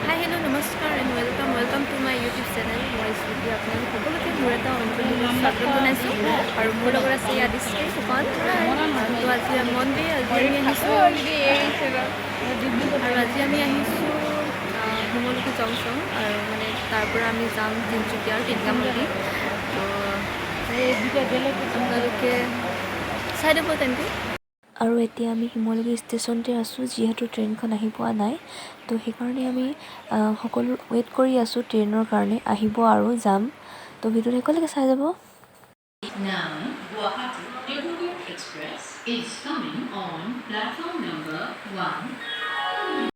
Hi, hello, namaskar and welcome to my YouTube channel. Moi Smriti আপোনালোক সকলোকে মোৰ এটা অন্তৰ্নিহিত স্বাগত জনাইছোঁ আৰু মোৰ লগত আছে ইয়াত দৃষ্টি ফুকন তো আজি মন্দিৰ আজি আমি আহিছোঁ আৰু আজি আমি আহিছোঁ শিমলুগুৰি জংচন আৰু মানে তাৰ পৰা আমি যাম তিনিচুকীয়াৰ টিলিঙা মন্দিৰ তো আপোনালোকে চাই দিব তেন্তে আৰু এতিয়া আমি শিমলুগুৰি ষ্টেচনতে আছোঁ যিহেতু ট্ৰেইনখন আহি পোৱা নাই তো সেইকাৰণে আমি সকলো ৱেইট কৰি আছোঁ ট্ৰেইনৰ কাৰণে আহিব আৰু যাম তো ভিডিঅ'টো একেলগে চাই যাব Now, Guwahati Dibrugad Express is coming on platform number 1.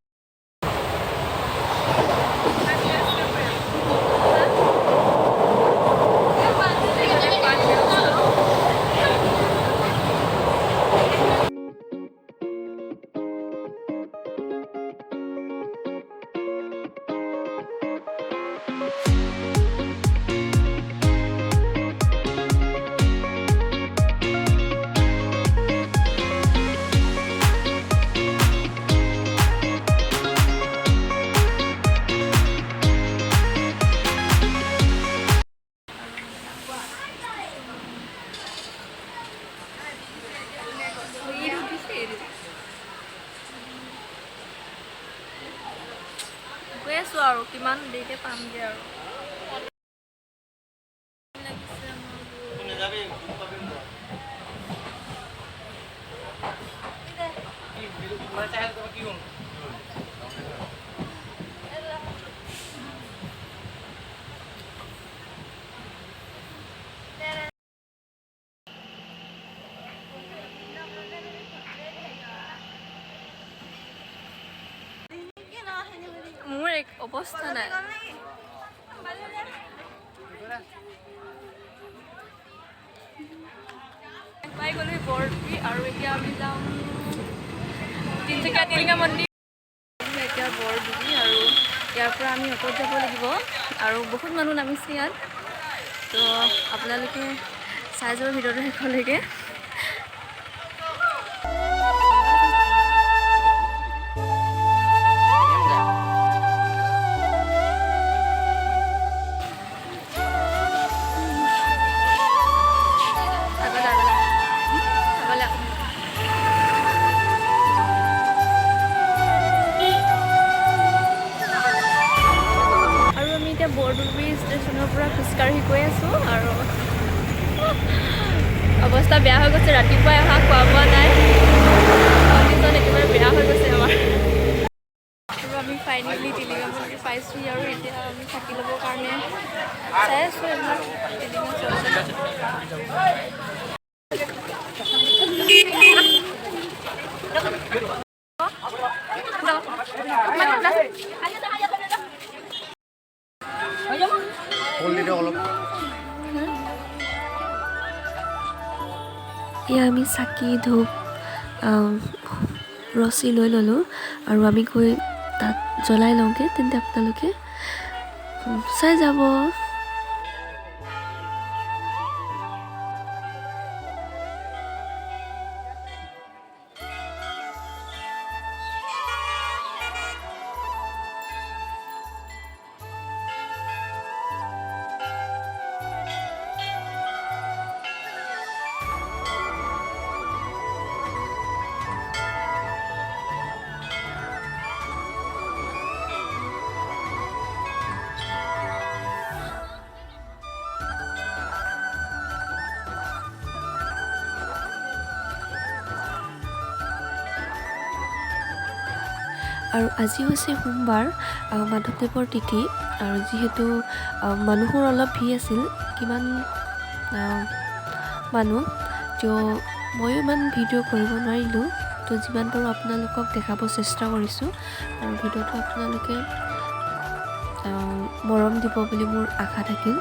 গৈ আছোঁ আৰু কিমান দেৰিকৈ পামগৈ আৰু মোৰ এক অৱস্থা নাই পাই গ'লো বৰপি আৰু এতিয়া আমি যাম তিনিচুকীয়া টিলিঙা মন্দিৰ এতিয়া বৰবিবি আৰু ইয়াৰ পৰা আমি অটত যাব লাগিব আৰু বহুত মানুহ নামিছে ইয়াত তো আপোনালোকে চাই যাব ভিডিঅ'টো শেষলৈকে বৰডুবি ষ্টেচনৰ পৰা খোজকাঢ়ি গৈ আছোঁ আৰু অৱস্থা বেয়া হৈ গৈছে ৰাতিপুৱাই অহা খোৱা বোৱা নাই কণ্ডিশ্যন একেবাৰে বেয়া হৈ গৈছে আমাৰ আৰু আমি ফাইনেলি টিলিঙা মন্দিৰ পাইছোঁ আৰু এতিয়া আমি থাকি ল'বৰ কাৰণে চাই আছোঁ এইবিলাক টিলিঙা এয়া আমি চাকি ধূপ ৰছী লৈ ল'লোঁ আৰু আমি গৈ তাত জ্বলাই লওঁগৈ তেন্তে আপোনালোকে চাই যাব আৰু আজি হৈছে সোমবাৰ মাধৱদেৱৰ তিথি আৰু যিহেতু মানুহৰ অলপ ভিৰ আছিল কিমান মানুহ তো ময়ো ইমান ভিডিঅ' কৰিব নোৱাৰিলোঁ তো যিমান পাৰোঁ আপোনালোকক দেখাব চেষ্টা কৰিছোঁ আৰু ভিডিঅ'টো আপোনালোকে মৰম দিব বুলি মোৰ আশা থাকিল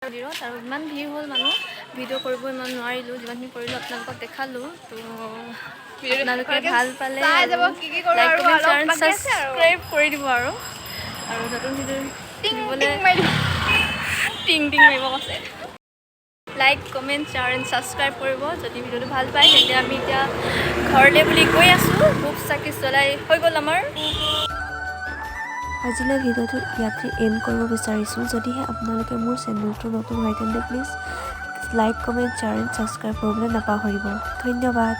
মন্দিৰত আৰু ইমান ভিৰ হ'ল মানুহ ভিডিঅ' কৰিব ইমান নোৱাৰিলোঁ যিমানখিনি কৰিলোঁ আপোনালোকক দেখালোঁ তো আপোনালোকে ভাল পালে লাইক কমেণ্ট শ্বেয়াৰ ছাবস্ক্ৰাইব কৰি দিব আৰু নতুন ভিডিঅ' দিবলৈ টিং টিং মাৰিব কৈছে like comment share and subscribe কৰিব যদি ভিডিঅ'টো ভাল পায় তেন্তে আমি এতিয়া ঘৰলৈ বুলি গৈ আছোঁ ধূপ চাকি জ্বলাই হৈ গ'ল আমাৰ আজিলৈ ভিডিঅ'টো ইয়াতে এণ্ড কৰিব বিচাৰিছোঁ যদিহে আপোনালোকে মোৰ চেনেলটো নতুন হয় তেন্তে please like comment share and subscribe কৰিবলৈ নাপাহৰিব ধন্যবাদ